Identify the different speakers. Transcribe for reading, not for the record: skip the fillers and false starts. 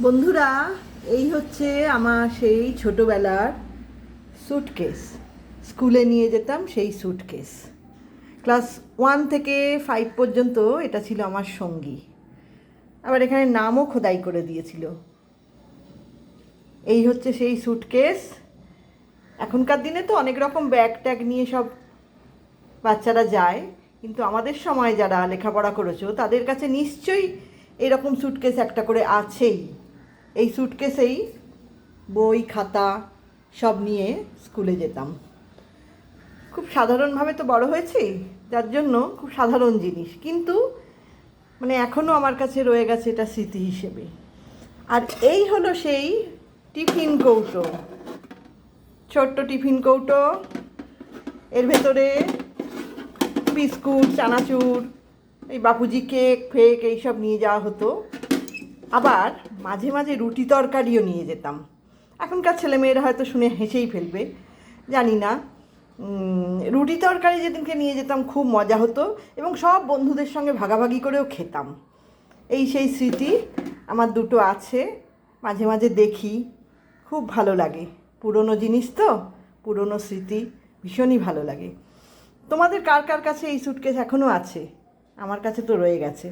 Speaker 1: বন্ধুরা, এই হচ্ছে আমার সেই ছোটোবেলার স্যুটকেস। স্কুলে নিয়ে যেতাম সেই স্যুটকেস। ক্লাস 1 থেকে 5 পর্যন্ত এটা ছিল আমার সঙ্গী। আবার এখানে নামও খোদাই করে দিয়েছিল। এই হচ্ছে সেই স্যুটকেস। এখনকার দিনে তো অনেক রকম ব্যাগ ট্যাগ নিয়ে সব বাচ্চারা যায়, কিন্তু আমাদের সময় যারা লেখাপড়া করেছো তাদের কাছে নিশ্চয়ই এরকম স্যুটকেস একটা করে আছেই। এই স্যুটকেসেই বই খাতা সব নিয়ে স্কুলে যেতাম। খুব সাধারণভাবে তো বড় হয়েছি, যার জন্য খুব সাধারণ জিনিস, কিন্তু মানে এখনও আমার কাছে রয়ে গেছে এটা স্মৃতি হিসেবে। আর এই হলো সেই টিফিন কৌটো, ছোট্ট টিফিন কৌটো। এর ভেতরে বিস্কুট, চানাচুর, এই বাপুজি কেক ফেক এইসব নিয়ে যাওয়া হতো। আবার মাঝে মাঝে রুটি তরকারিও নিয়ে যেতাম। এখনকার ছেলেমেয়েরা হয়তো শুনে হেসেই ফেলবে, জানি না। রুটি তরকারি যেদিনকে নিয়ে যেতাম খুব মজা হতো, এবং সব বন্ধুদের সঙ্গে ভাগাভাগি করেও খেতাম। এই সেই স্মৃতি আমার দুটো আছে। মাঝে মাঝে দেখি, খুব ভালো লাগে। পুরনো জিনিস তো, পুরনো স্মৃতি ভীষণই ভালো লাগে। তোমাদের কার কার কাছে এই স্যুটকেস এখনও আছে? আমার কাছে তো রয়ে গেছে।